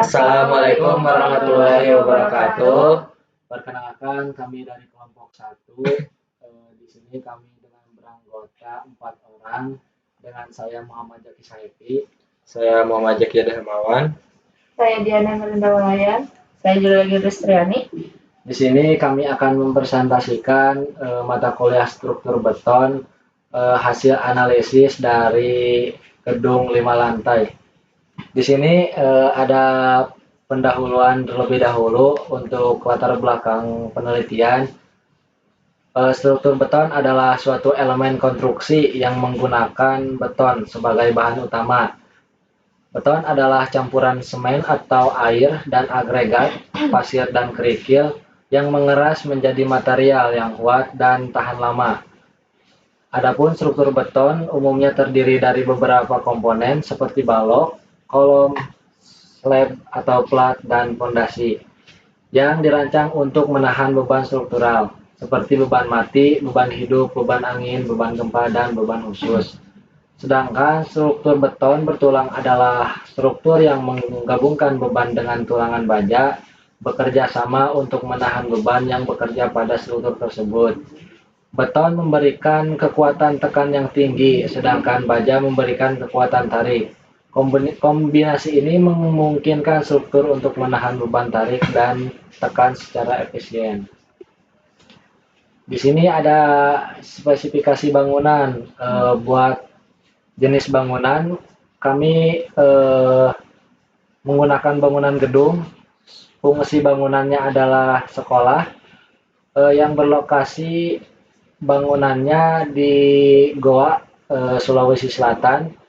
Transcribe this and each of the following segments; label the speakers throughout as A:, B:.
A: Assalamualaikum warahmatullahi wabarakatuh. Perkenalkan, kami dari kelompok 1. Di sini kami dengan beranggota 4 orang dengan saya Muhammad Zaki Saefi.
B: Saya Muhammad Zaki Darmawan.
C: Saya Diana Merindawalayan. Saya Julia Ristriani.
A: Di sini kami akan mempresentasikan mata kuliah struktur beton hasil analisis dari gedung 5 lantai. Di sini ada pendahuluan terlebih dahulu untuk latar belakang penelitian. Struktur beton adalah suatu elemen konstruksi yang menggunakan beton sebagai bahan utama. Beton adalah campuran semen atau air dan agregat, pasir dan kerikil yang mengeras menjadi material yang kuat dan tahan lama. Adapun struktur beton umumnya terdiri dari beberapa komponen seperti balok, kolom, slab atau plat, dan fondasi yang dirancang untuk menahan beban struktural seperti beban mati, beban hidup, beban angin, beban gempa, dan beban khusus. Sedangkan struktur beton bertulang adalah struktur yang menggabungkan beban dengan tulangan baja bekerja sama untuk menahan beban yang bekerja pada struktur tersebut. Beton memberikan kekuatan tekan yang tinggi, sedangkan baja memberikan kekuatan tarik. Kombinasi ini memungkinkan struktur untuk menahan beban tarik dan tekan secara efisien. Di sini ada spesifikasi bangunan. Buat jenis bangunan, kami menggunakan bangunan gedung. Fungsi bangunannya adalah sekolah yang berlokasi bangunannya di Goa, Sulawesi Selatan.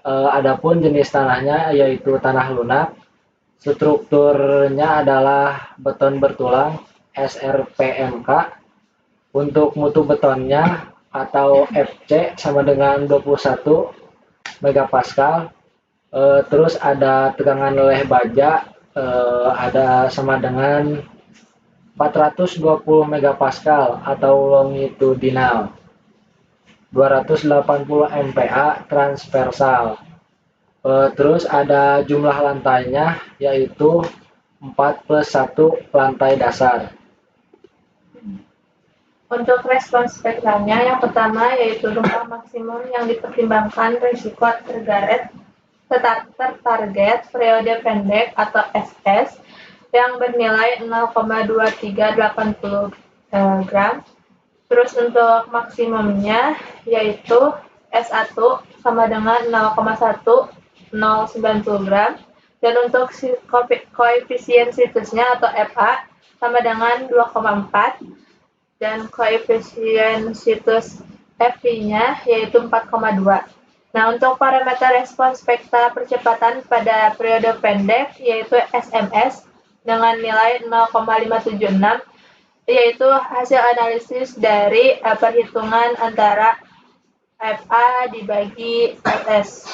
A: Adapun jenis tanahnya yaitu tanah lunak. Strukturnya adalah beton bertulang SRPMK. Untuk mutu betonnya atau FC sama dengan 21 megapascal. Terus ada tegangan leleh baja ada sama dengan 420 megapascal atau longitudinal, 280 MPa transversal. Terus ada jumlah lantainya yaitu 4+1 lantai dasar.
C: Untuk respons spektranya, yang pertama yaitu rumah maksimum yang dipertimbangkan risiko tertarget periode pendek atau SS yang bernilai 0,2380 gram. Terus untuk maksimumnya yaitu S1 sama dengan 0,1090 gram. Dan untuk koefisien situsnya atau FA sama dengan 2,4. Dan koefisien situs FV-nya yaitu 4,2. Nah, untuk parameter respons spektra percepatan pada periode pendek yaitu SMS dengan nilai 0,576, yaitu hasil analisis dari perhitungan antara FA dibagi SS.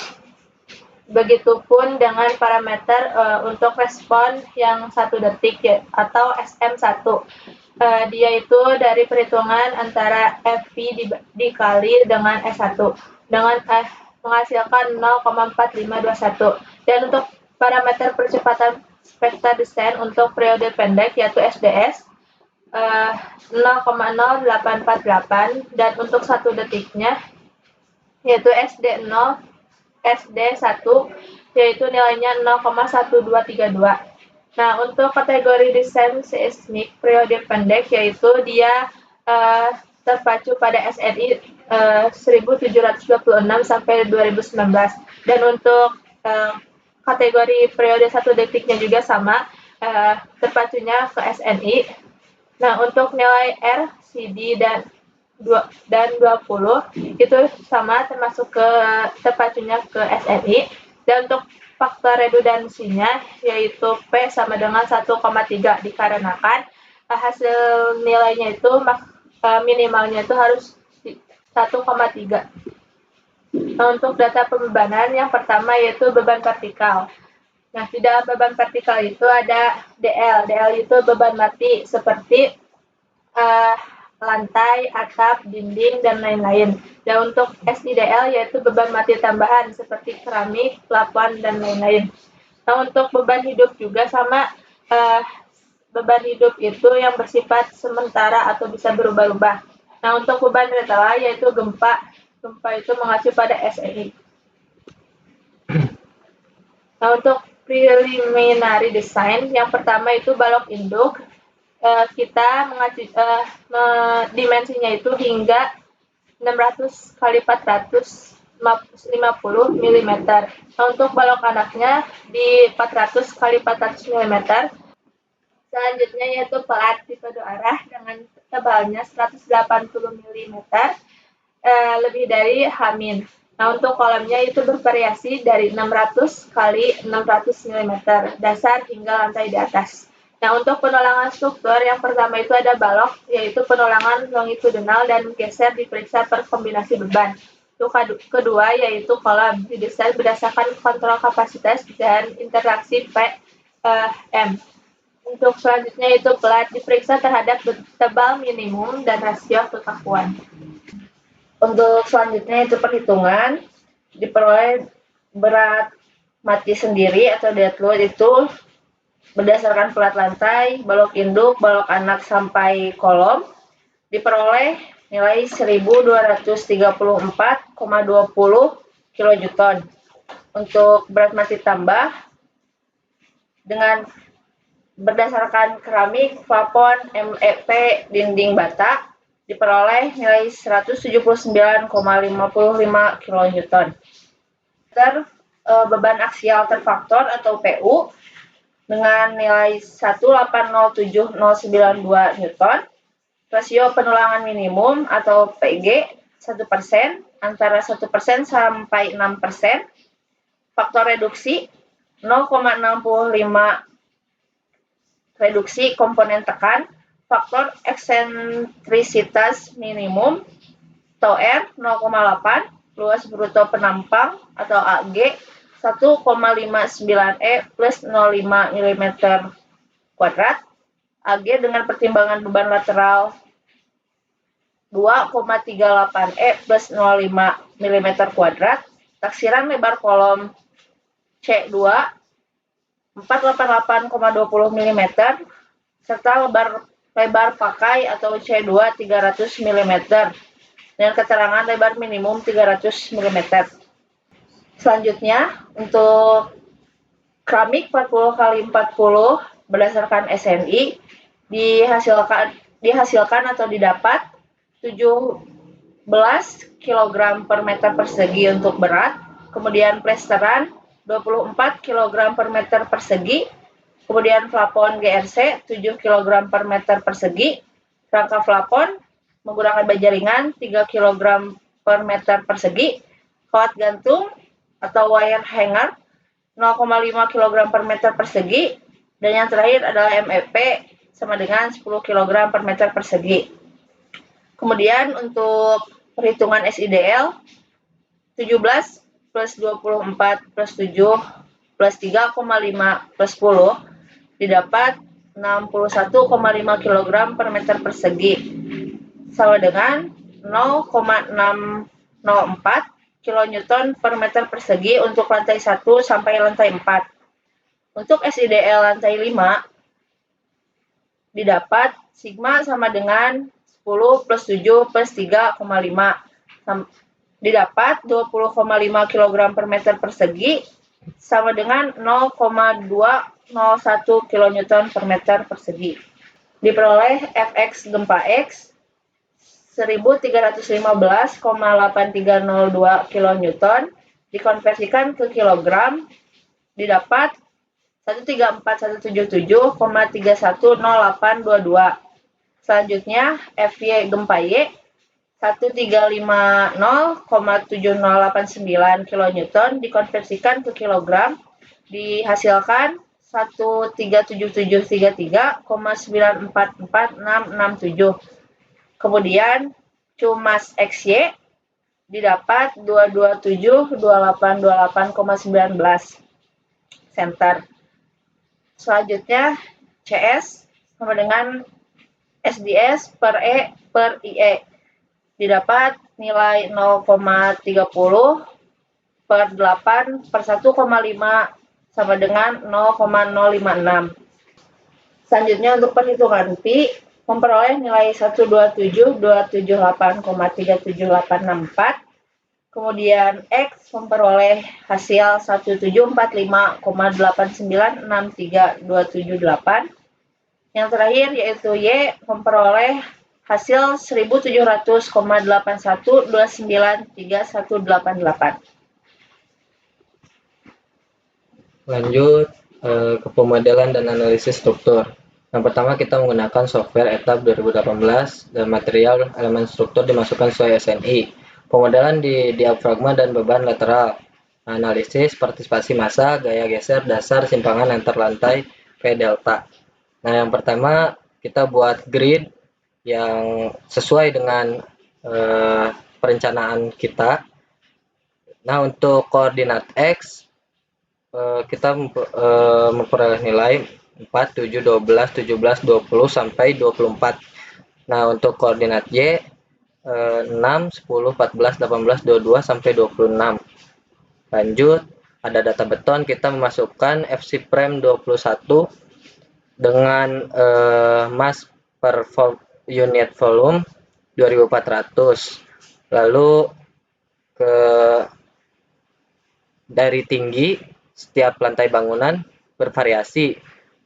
C: Begitupun dengan parameter untuk respon yang 1 detik atau SM1. Dia itu dari perhitungan antara FV dikali dengan S1 dengan menghasilkan 0,4521. Dan untuk parameter percepatan spektra desain untuk periode pendek yaitu SDS 0,0848, dan untuk 1 detiknya yaitu SD0 SD1 yaitu nilainya 0,1232. Nah, untuk kategori desain seismik periode pendek yaitu dia terpacu pada SNI 1726 sampai 2019. Dan untuk kategori periode 1 detiknya juga sama, terpacunya ke SNI. Nah, untuk nilai R, CD dan 20 itu sama, termasuk ke terpacunya ke SNI. Dan untuk faktor redundansinya yaitu P sama dengan 1,3 dikarenakan hasil nilainya itu minimalnya itu harus 1,3. Nah, untuk data pembebanan yang pertama yaitu beban vertikal. Nah, di dalam beban vertikal itu ada DL. DL itu beban mati seperti lantai, atap, dinding, dan lain-lain. Dan untuk SIDL yaitu beban mati tambahan seperti keramik, plafon, dan lain-lain. Nah, untuk beban hidup juga sama, beban hidup itu yang bersifat sementara atau bisa berubah-ubah. Nah, untuk beban retela yaitu gempa. Gempa itu mengacu pada SNI. Nah, untuk preliminary design, yang pertama itu balok induk. Kita dimensinya itu hingga 600 kali 450 mm. Nah, untuk balok anaknya di 400 kali 400 mm. Selanjutnya yaitu pelat tipe 2 arah dengan tebalnya 180 mm, lebih dari H-. Nah, untuk kolamnya itu bervariasi dari 600 kali 600 mm dasar hingga lantai di atas. Nah, untuk penolangan struktur yang pertama itu ada balok, yaitu penolangan longitudinal dan geser diperiksa per kombinasi beban. Untuk kedua yaitu kolam, didesain berdasarkan kontrol kapasitas dan interaksi P/M. Untuk selanjutnya itu pelat diperiksa terhadap tebal minimum dan rasio kekakuan.
D: Untuk selanjutnya itu perhitungan, diperoleh berat mati sendiri atau dead load itu berdasarkan pelat lantai, balok induk, balok anak sampai kolom, diperoleh nilai 1234,20 kN. Untuk berat mati tambah dengan berdasarkan keramik, plafon, MEP, dinding bata, diperoleh nilai 179,55 kN. Beban aksial terfaktor atau PU dengan nilai 1807092 Newton. Rasio penulangan minimum atau PG 1% antara 1% sampai 6%. Faktor reduksi 0,65 reduksi komponen tekan, faktor eksentrisitas minimum atau R 0,8, luas bruto penampang atau AG 1,59 E plus 0,5 mm kuadrat, AG dengan pertimbangan beban lateral 2,38 E plus 0,5 mm kuadrat, taksiran lebar kolom C2 488,20 mm serta lebar pakai atau C2 300 mm dengan keterangan lebar minimum 300 mm. Selanjutnya untuk keramik 40 kali 40 berdasarkan SNI dihasilkan atau didapat 17 kg per meter persegi untuk berat, kemudian plesteran 24 kg per meter persegi, kemudian plafon GRC 7 kg per meter persegi, rangka plafon menggunakan baja ringan 3 kg per meter persegi, kawat gantung atau wire hanger 0,5 kg per meter persegi, dan yang terakhir adalah MEP sama dengan 10 kg per meter persegi. Kemudian untuk perhitungan SIDL 17 plus 24 plus 7 plus 3,5 plus 10 didapat 61,5 kg per meter persegi sama dengan 0,604 kN per meter persegi untuk lantai 1 sampai lantai 4. Untuk SIDL lantai 5 didapat sigma sama dengan 10 plus 7 plus 3,5 didapat 20,5 kg per meter persegi sama dengan 0,201 kN per meter persegi. Diperoleh Fx gempa X 1315,8302 kN, dikonversikan ke kilogram, didapat 134.177,310822. Selanjutnya Fy gempa Y 1350,7089 kN dikonversikan ke kilogram, dihasilkan 13773,944667. Kemudian Cumas XY didapat 2272828,19 cm. Selanjutnya CS sama dengan SDS per E per IE didapat nilai 0,30 per 8 per 1,5 sama dengan 0,056. Selanjutnya untuk perhitungan pi, memperoleh nilai 127.278,37864. Kemudian X memperoleh hasil 1745,8963,278. Yang terakhir yaitu Y memperoleh hasil 1700,81293188.
B: Lanjut ke pemodelan dan analisis struktur. Yang pertama kita menggunakan software ETAP 2018 dan material elemen struktur dimasukkan sesuai SNI. Pemodelan di diafragma dan beban lateral. Analisis partisipasi massa, gaya geser, dasar, simpangan antar lantai, P delta. Nah, yang pertama kita buat grid yang sesuai dengan perencanaan kita. Nah, untuk koordinat X kita memperoleh nilai 4, 7, 12, 17, 20 sampai 24. Nah, untuk koordinat Y 6, 10, 14, 18, 22 sampai 26. Lanjut, ada data beton, kita memasukkan FC prime 21 dengan mass per unit volume 2400. Lalu dari tinggi setiap lantai bangunan bervariasi.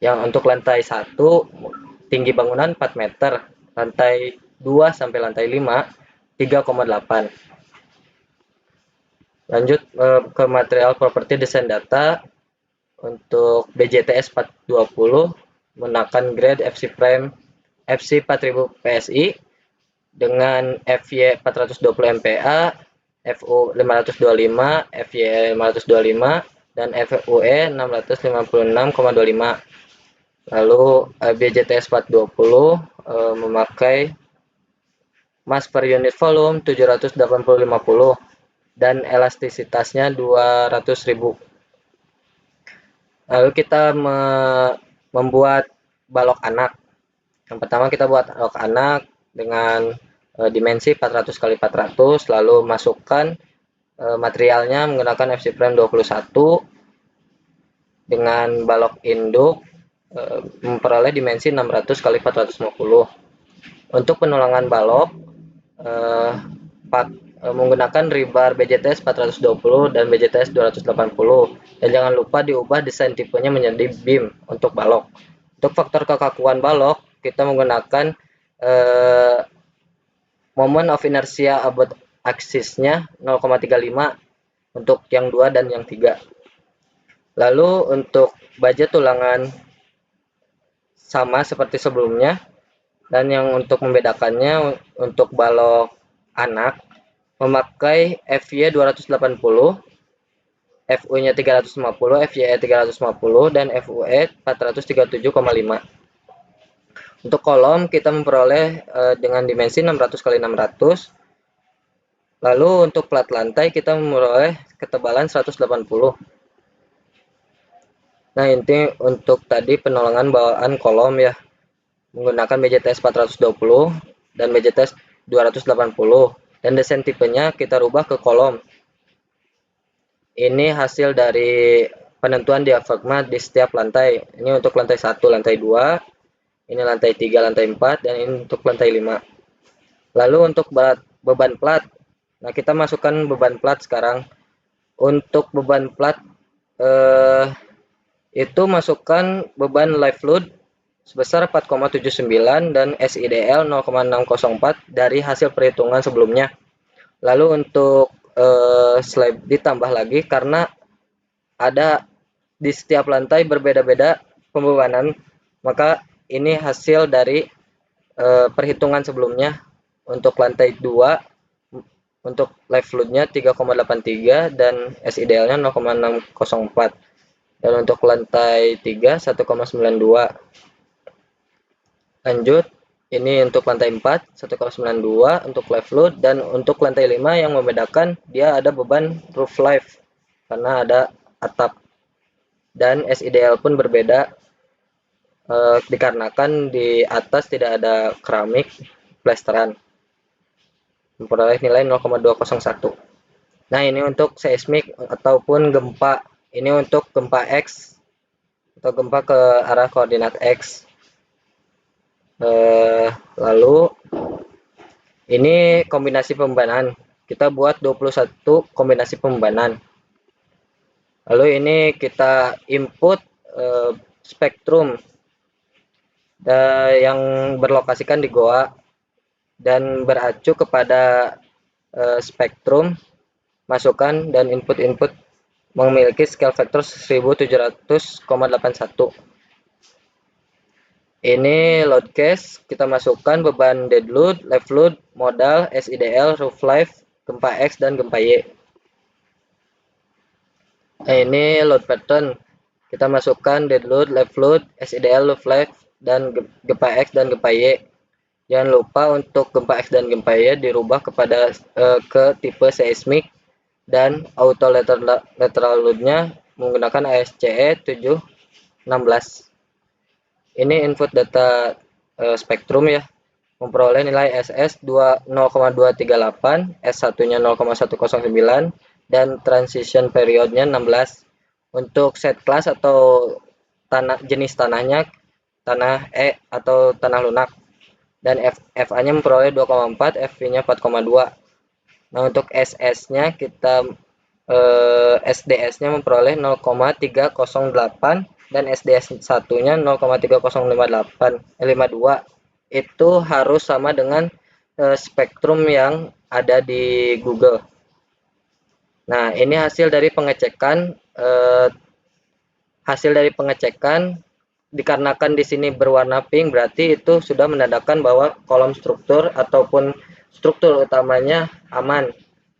B: Yang untuk lantai 1 tinggi bangunan 4 meter, lantai 2 sampai lantai 5 3,8. Lanjut ke material properti desain data. Untuk BJTS 420 menggunakan grade FC prime FC 4000 PSI dengan FY 420 MPa, FU 525, FY 525 dan FUE 656,25. Lalu BJTS 420 memakai mass per unit volume 780/50 dan elastisitasnya 200.000. Lalu kita membuat balok anak. Yang pertama kita buat balok anak dengan dimensi 400 x 400, lalu masukkan materialnya menggunakan FC prime 21 dengan balok induk memperoleh dimensi 600 x 450. Untuk penulangan balok menggunakan rebar BJTS 420 dan BJTS 280. Dan jangan lupa diubah desain tipenya menjadi beam untuk balok. Untuk faktor kekakuan balok, kita menggunakan moment of inertia about axis-nya 0,35 untuk yang 2 dan yang 3. Lalu untuk baja tulangan sama seperti sebelumnya, dan yang untuk membedakannya untuk balok anak memakai FY 280, FU-nya 350, FYE 350 dan FUE 437,5. Untuk kolom kita memperoleh dengan dimensi 600 x 600. Lalu untuk plat lantai kita memperoleh ketebalan 180. Nah, ini untuk tadi penolongan bawaan kolom ya, menggunakan BJTS 420 dan BJTS 280, dan desain tipenya kita rubah ke kolom. Ini hasil dari penentuan diafragma di setiap lantai. Ini untuk lantai 1, lantai 2, ini lantai 3, lantai 4, dan ini untuk lantai 5. Lalu untuk beban plat, nah kita masukkan beban plat sekarang. Untuk beban plat itu masukkan beban live load sebesar 4,79 dan SIDL 0,604 dari hasil perhitungan sebelumnya. Lalu untuk slab ditambah lagi karena ada di setiap lantai berbeda-beda pembebanan, maka ini hasil dari perhitungan sebelumnya. Untuk lantai 2 untuk live load-nya 3,83 dan SIDL-nya 0,604. Dan untuk lantai 3 1,92. Lanjut, ini untuk lantai 4 1,92 untuk live load, dan untuk lantai 5 yang membedakan dia ada beban roof life karena ada atap, dan SIDL pun berbeda dikarenakan di atas tidak ada keramik plesteran, memperoleh nilai 0,201. Nah, ini untuk seismik ataupun gempa Ini untuk gempa X atau gempa ke arah koordinat X. Lalu ini kombinasi pembebanan. Kita buat 21 kombinasi pembebanan. Lalu ini kita input spektrum yang berlokasikan di goa dan beracu kepada spektrum masukan dan input-input memiliki scale vektor 1700,81. Ini load case, kita masukkan beban dead load, live load, modal, SIDL, roof life, gempa X dan gempa Y. Nah, ini load pattern, kita masukkan dead load, live load, SIDL, roof life, dan gempa X dan gempa Y. Jangan lupa untuk gempa X dan gempa Y dirubah kepada ke tipe seismik dan auto lateral load-nya menggunakan ASCE 716. Ini input data spektrum ya, memperoleh nilai SS 0,238, S1-nya 0,109, dan transition periodnya 16. Untuk set class atau jenis tanahnya tanah E atau tanah lunak, dan FA-nya memperoleh 2,4, FV-nya 4,2. Nah, untuk SS-nya kita SDS-nya memperoleh 0,308 dan SDS 1-nya 0,3052. Itu harus sama dengan spektrum yang ada di Google. Nah, ini hasil dari pengecekan. Dikarenakan di sini berwarna pink, berarti itu sudah menandakan bahwa kolom struktur ataupun struktur utamanya aman.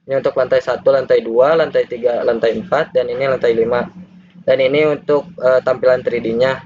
B: Ini untuk lantai 1, lantai 2, lantai 3, lantai 4, dan ini lantai 5. Dan ini untuk tampilan 3D-nya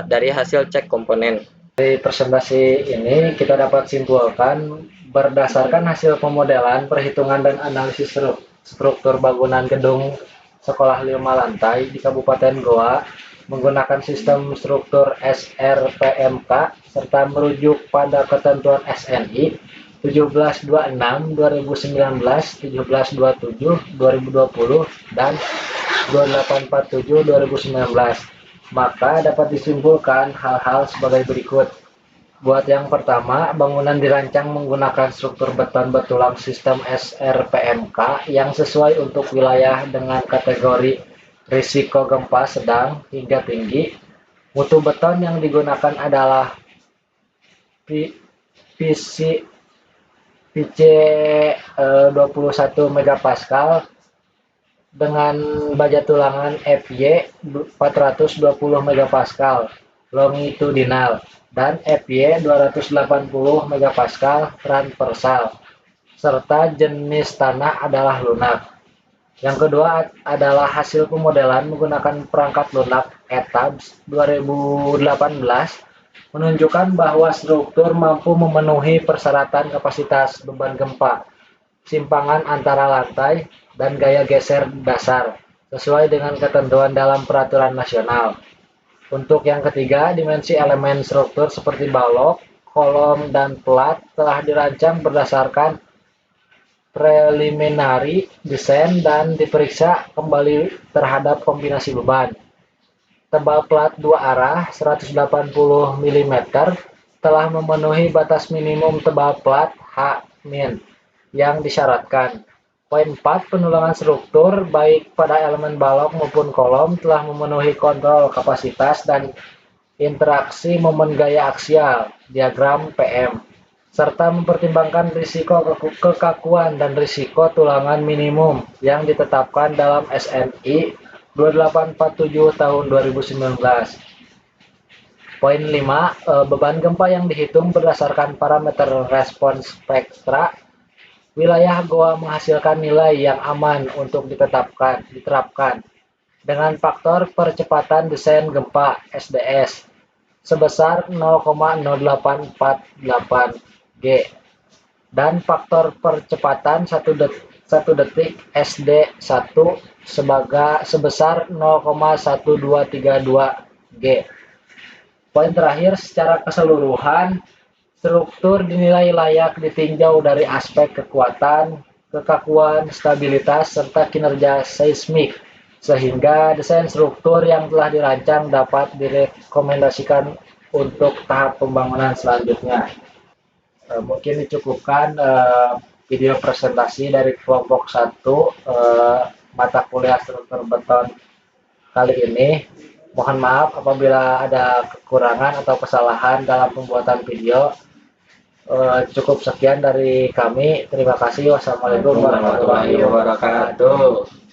B: dari hasil cek komponen.
A: Dari presentasi ini kita dapat simpulkan berdasarkan hasil pemodelan, perhitungan, dan analisis struktur bangunan gedung sekolah 5 lantai di Kabupaten Goa menggunakan sistem struktur SRPMK serta merujuk pada ketentuan SNI 1726/2019, 1727/2020, dan 2847/2019. Maka dapat disimpulkan hal-hal sebagai berikut. Buat yang pertama, bangunan dirancang menggunakan struktur beton betulan sistem SRPMK yang sesuai untuk wilayah dengan kategori risiko gempa sedang hingga tinggi. Mutu beton yang digunakan adalah PC 21 MPa dengan baja tulangan FY 420 MPa longitudinal dan FY 280 MPa transversal, serta jenis tanah adalah lunak. Yang kedua adalah hasil pemodelan menggunakan perangkat lunak ETABS 2018 menunjukkan bahwa struktur mampu memenuhi persyaratan kapasitas beban gempa, simpangan antara lantai, dan gaya geser dasar sesuai dengan ketentuan dalam peraturan nasional. Untuk yang ketiga, dimensi elemen struktur seperti balok, kolom, dan plat telah dirancang berdasarkan preliminary desain dan diperiksa kembali terhadap kombinasi beban. Tebal plat 2 arah 180 mm telah memenuhi batas minimum tebal plat H- yang disyaratkan. Poin 4, penulangan struktur baik pada elemen balok maupun kolom telah memenuhi kontrol kapasitas dan interaksi momen gaya aksial, diagram PM, serta mempertimbangkan risiko kekakuan dan risiko tulangan minimum yang ditetapkan dalam SNI 2847 tahun 2019. Poin 5, beban gempa yang dihitung berdasarkan parameter respons spektra. Wilayah Goa menghasilkan nilai yang aman untuk diterapkan dengan faktor percepatan desain gempa SDS sebesar 0,0848 G dan faktor percepatan 1 detik SD1 sebesar 0,1232 G. Poin terakhir, secara keseluruhan struktur dinilai layak ditinjau dari aspek kekuatan, kekakuan, stabilitas, serta kinerja seismik sehingga desain struktur yang telah dirancang dapat direkomendasikan untuk tahap pembangunan selanjutnya. Mungkin dicukupkan video presentasi dari kelompok 1 mata kuliah struktur beton kali ini. Mohon maaf apabila ada kekurangan atau kesalahan dalam pembuatan video. Cukup sekian dari kami. Terima kasih. Wassalamualaikum warahmatullahi wabarakatuh.